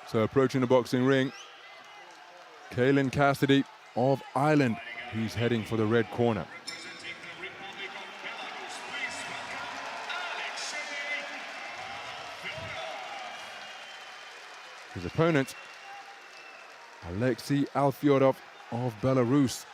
So approaching the boxing ring, Keylan Cassidy of Ireland. He's heading for the red corner. His opponent, Aliaksei ALFIORAU of Belarus.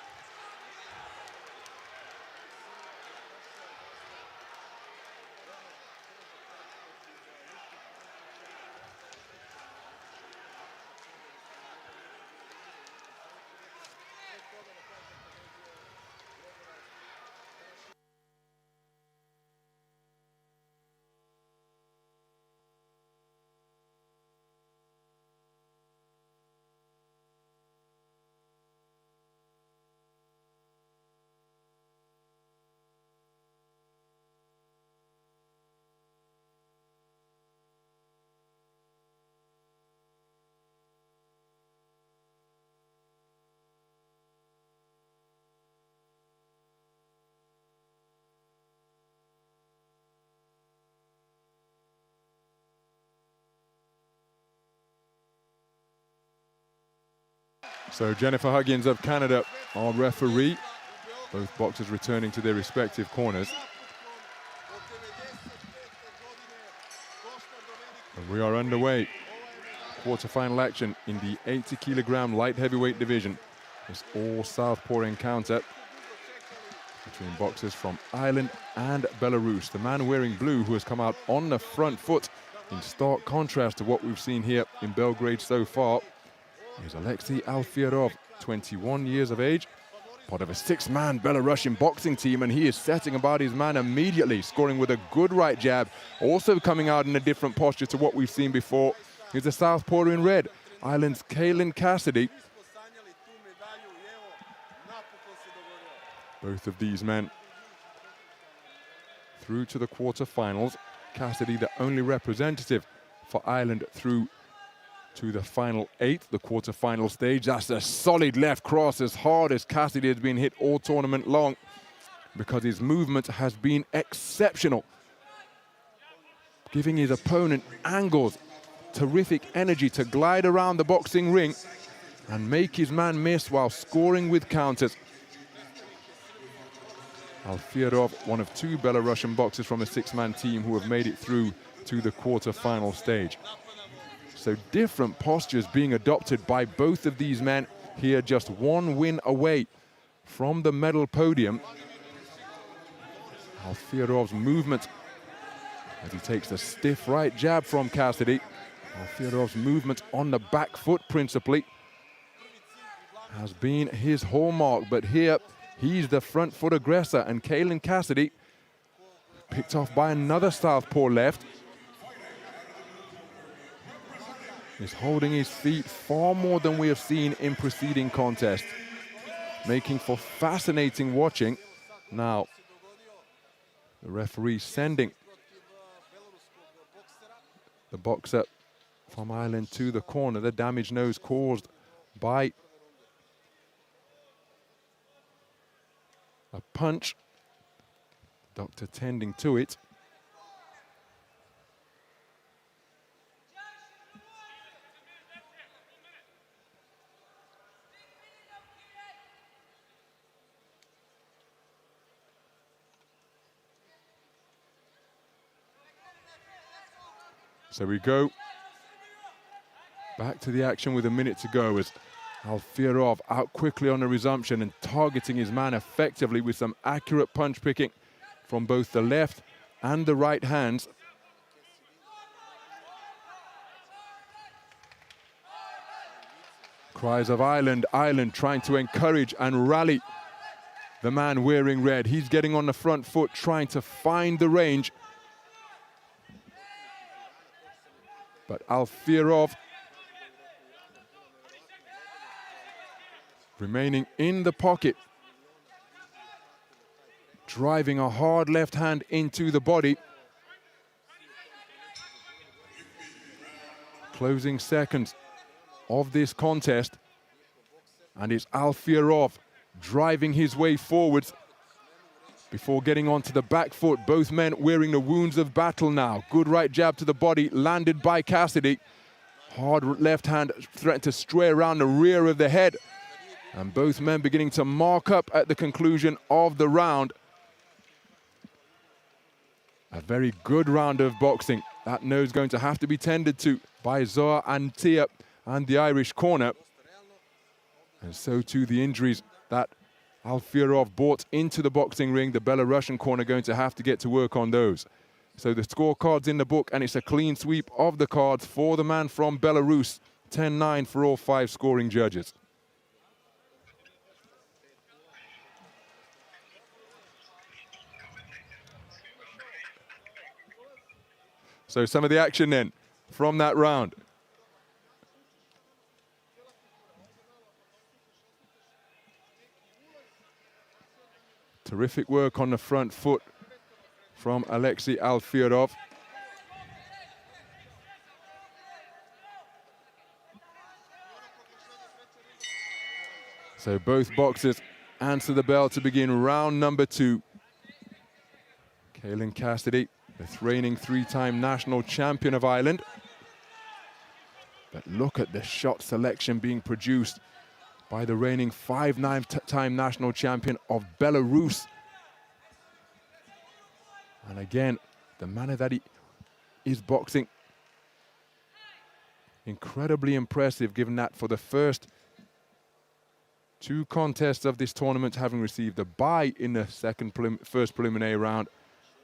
So Jennifer Huggins of Canada, our referee. Both boxers returning to their respective corners. And we are underway. Quarterfinal action in the 80-kilogram light heavyweight division. This all southpaw encounter between boxers from Ireland and Belarus. The man wearing blue who has come out on the front foot in stark contrast to what we've seen here in Belgrade so far is Aliaksei ALFIORAU, 21 years of age, part of a 6-man Belarusian boxing team, and he is setting about his man immediately, scoring with a good right jab, also coming out in a different posture to what we've seen before. He's the southpaw in red, Ireland's Keylan Cassidy. Both of these men through to the quarterfinals. Cassidy, the only representative for Ireland through to the final 8, the quarterfinal stage. That's a solid left cross, as hard as Cassidy has been hit all tournament long, because his movement has been exceptional, giving his opponent angles, terrific energy to glide around the boxing ring and make his man miss while scoring with counters. ALFIORAU, one of 2 Belarusian boxers from a 6-man team who have made it through to the quarterfinal stage. So different postures being adopted by both of these men here, just 1 win away from the medal podium. ALFIORAU's movement as he takes the stiff right jab from Cassidy. ALFIORAU's movement on the back foot principally has been his hallmark, but here he's the front foot aggressor, and Keylan Cassidy picked off by another southpaw left. Is holding his feet far more than we have seen in preceding contests, making for fascinating watching. Now, the referee sending the boxer from Ireland to the corner. The damage nose caused by a punch. Doctor tending to it. So we go back to the action with a minute to go, as ALFIORAU out quickly on the resumption and targeting his man effectively with some accurate punch picking from both the left and the right hands. Cries of Ireland, Ireland trying to encourage and rally the man wearing red. He's getting on the front foot, trying to find the range. But ALFIORAU remaining in the pocket, driving a hard left hand into the body. Closing seconds of this contest, and it's ALFIORAU driving his way forwards, before getting onto the back foot. Both men wearing the wounds of battle now. Good right jab to the body, landed by Cassidy. Hard left hand threatened to stray around the rear of the head. And both men beginning to mark up at the conclusion of the round. A very good round of boxing. That nose going to have to be tended to by Zohar Antia and the Irish corner. And so too the injuries that ALFIORAU brought into the boxing ring. The Belarusian corner going to have to get to work on those. So the scorecards in the book, and it's a clean sweep of the cards for the man from Belarus. 10-9 for all 5 scoring judges. So some of the action then from that round. Terrific work on the front foot from Aliaksei ALFIORAU. So both boxers answer the bell to begin round number 2. Keylan Cassidy, the reigning 3-time national champion of Ireland. But look at the shot selection being produced by the reigning 5-time national champion of Belarus. And again, the manner that he is boxing, incredibly impressive, given that for the first 2 contests of this tournament, having received a bye in the first preliminary round,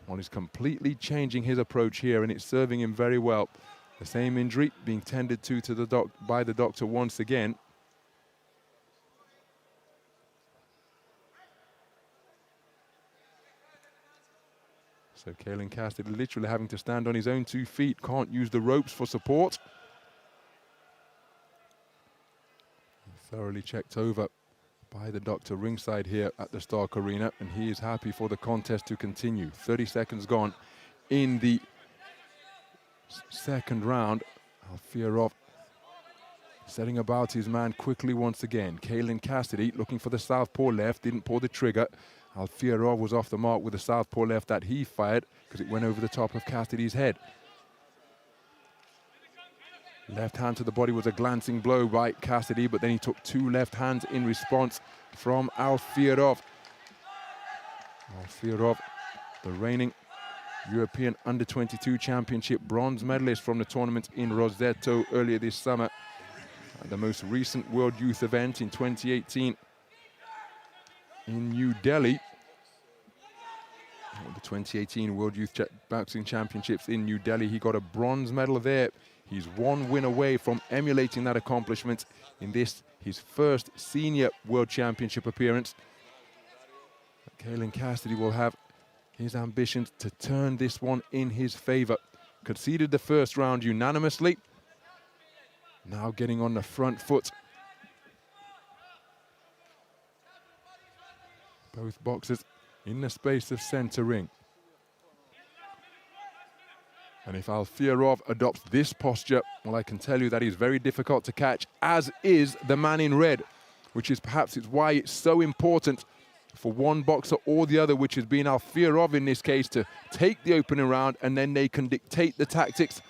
one is completely changing his approach here, and it's serving him very well. The same injury being tended to by the doctor once again. So Keylan Cassidy literally having to stand on his own 2 feet, can't use the ropes for support. Thoroughly checked over by the doctor ringside here at the Stark Arena, and he is happy for the contest to continue. 30 seconds gone in the second round. ALFIORAU setting about his man quickly once again. Keylan Cassidy looking for the southpaw left, didn't pull the trigger. ALFIORAU was off the mark with the southpaw left that he fired because it went over the top of Cassidy's head. Left hand to the body was a glancing blow by Cassidy, but then he took 2 left hands in response from ALFIORAU. ALFIORAU, the reigning European Under-22 Championship bronze medalist from the tournament in Roseto earlier this summer. The most recent World Youth event in 2018 in New Delhi. The 2018 World Youth Boxing Championships in New Delhi. He got a bronze medal there. He's 1 win away from emulating that accomplishment in this, his first senior World Championship appearance. Keylan Cassidy will have his ambitions to turn this one in his favor. Conceded the first round unanimously. Now getting on the front foot. Both boxers in the space of center ring. And if ALFIORAU adopts this posture, well, I can tell you that he's very difficult to catch, as is the man in red, which is perhaps why it's so important for one boxer or the other, which has been ALFIORAU in this case, to take the opening round, and then they can dictate the tactics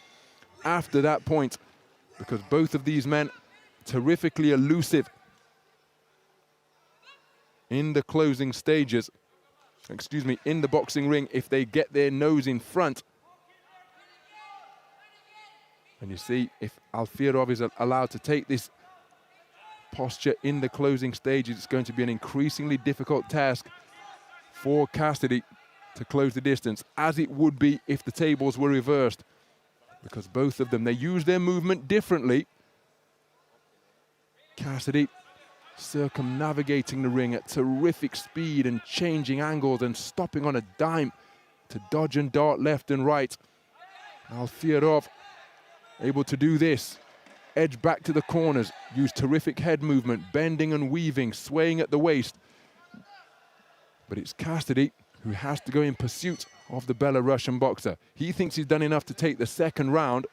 after that point, because both of these men terrifically elusive in the closing stages, in the boxing ring if they get their nose in front. And you see, if ALFIORAU is allowed to take this posture in the closing stages, it's going to be an increasingly difficult task for Cassidy to close the distance, as it would be if the tables were reversed, because both of them, they use their movement differently. Cassidy circumnavigating the ring at terrific speed and changing angles and stopping on a dime to dodge and dart left and right. ALFIORAU able to do this, edge back to the corners, use terrific head movement, bending and weaving, swaying at the waist. But it's Cassidy who has to go in pursuit of the Belarusian boxer. He thinks he's done enough to take the second round.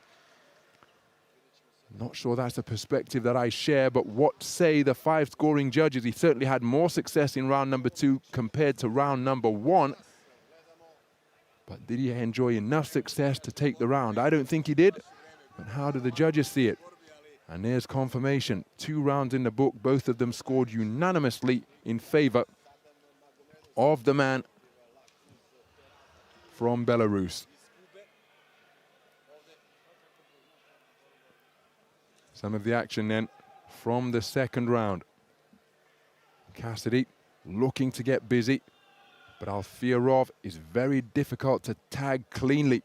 Not sure that's a perspective that I share, but what say the 5 scoring judges? He certainly had more success in round number 2 compared to round number 1. But did he enjoy enough success to take the round? I don't think he did. But how do the judges see it? And there's confirmation. 2 rounds in the book, both of them scored unanimously in favor of the man from Belarus. Some of the action then from the second round. Cassidy looking to get busy, but ALFIORAU is very difficult to tag cleanly.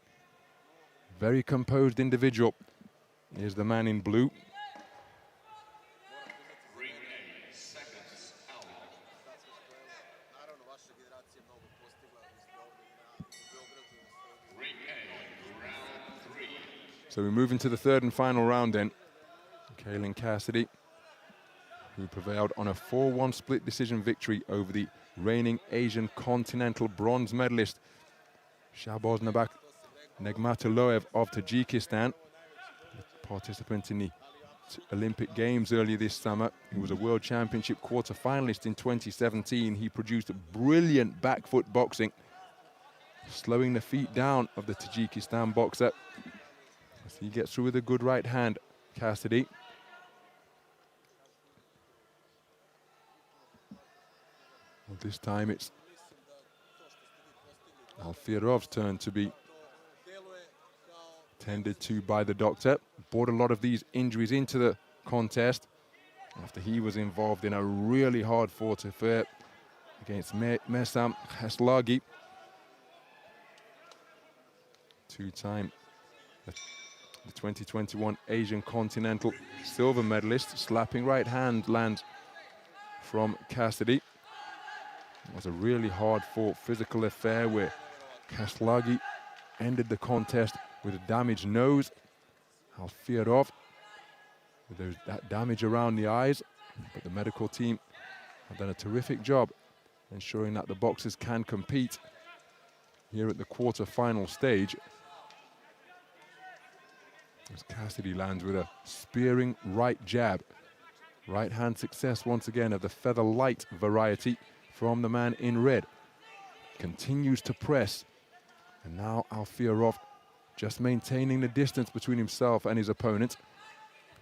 Very composed individual. Here's the man in blue. So we move into the third and final round then. Keylan Cassidy, who prevailed on a 4-1 split decision victory over the reigning Asian Continental bronze medalist Shahboz Nigmatulloyev of Tajikistan, participant in the Olympic Games earlier this summer. He was a World Championship quarter-finalist in 2017. He produced brilliant back foot boxing, slowing the feet down of the Tajikistan boxer. So he gets through with a good right hand, Cassidy. Well, this time it's ALFIORAU's turn to be tended to by the doctor. Brought a lot of these injuries into the contest after he was involved in a really hard-fought affair against Mesam Khaslagi. 2-time the 2021 Asian Continental silver medalist. Slapping right hand lands from Cassidy. It was a really hard-fought physical affair where Khaslagi ended the contest with a damaged nose. ALFIORAU with that damage around the eyes, but the medical team have done a terrific job ensuring that the boxers can compete here at the quarter-final stage. As Cassidy lands with a spearing right jab. Right hand success once again of the feather light variety from the man in red. Continues to press. And now ALFIORAU just maintaining the distance between himself and his opponent.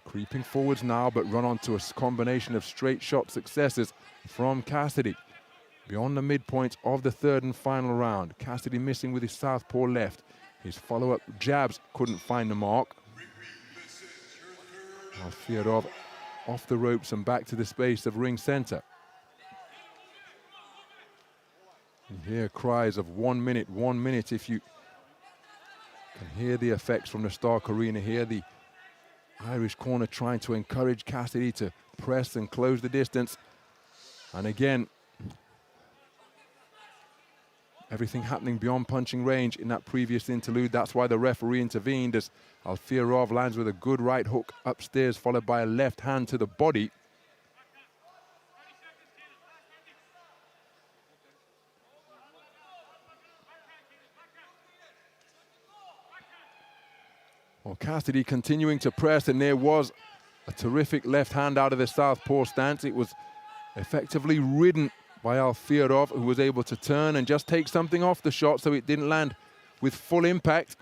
Creeping forwards now, but run onto a combination of straight shot successes from Cassidy. Beyond the midpoint of the third and final round. Cassidy missing with his southpaw left. His follow-up jabs couldn't find the mark. ALFIORAU off the ropes and back to the space of ring center. You hear cries of 1 minute, 1 minute. If you can hear the effects from the Stark Arena here, the Irish corner trying to encourage Cassidy to press and close the distance. And again, everything happening beyond punching range in that previous interlude. That's why the referee intervened as ALFIORAU lands with a good right hook upstairs, followed by a left hand to the body. Well, Cassidy continuing to press, and there was a terrific left hand out of the southpaw stance. It was effectively ridden by ALFIORAU, who was able to turn and just take something off the shot so it didn't land with full impact.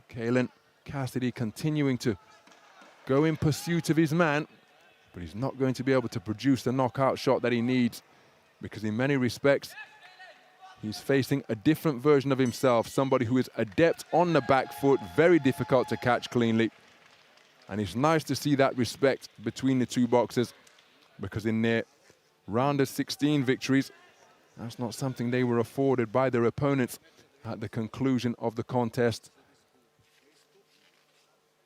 Keylan Cassidy continuing to go in pursuit of his man, but he's not going to be able to produce the knockout shot that he needs, because in many respects, he's facing a different version of himself, somebody who is adept on the back foot, very difficult to catch cleanly. And it's nice to see that respect between the two boxers, because in their round of 16 victories, that's not something they were afforded by their opponents at the conclusion of the contest.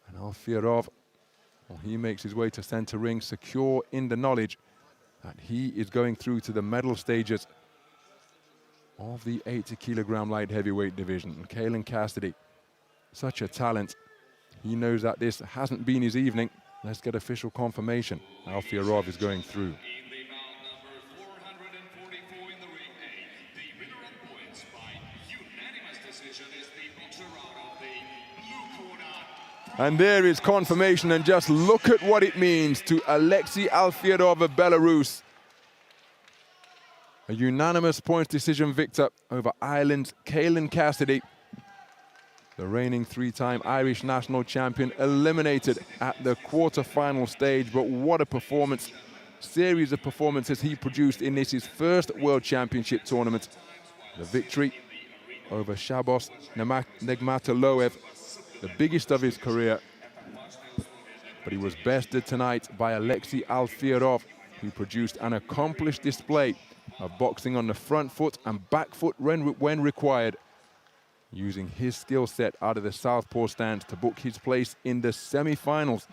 And ALFIORAU, well, he makes his way to center ring, secure in the knowledge that he is going through to the medal stages of the 80-kilogram light heavyweight division. And Keylan Cassidy, such a talent. He knows that this hasn't been his evening. Let's get official confirmation. ALFIORAU is going through. And there is confirmation, and just look at what it means to Aliaksei ALFIORAU of Belarus. A unanimous points decision victor over Ireland's Keylan Cassidy. The reigning three-time Irish national champion eliminated at the quarter-final stage, but what a performance. Series of performances he produced in this, his first World Championship tournament. The victory over Shabos Nigmatoloev, the biggest of his career. But he was bested tonight by Aliaksei ALFIORAU, who produced an accomplished display of boxing on the front foot and back foot when required, using his skill set out of the southpaw stance to book his place in the semi-finals.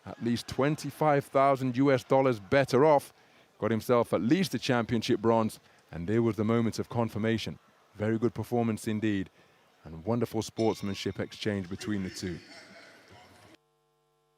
At least $25,000 US better off, got himself at least a championship bronze, and there was the moment of confirmation. Very good performance indeed, and wonderful sportsmanship exchange between the two.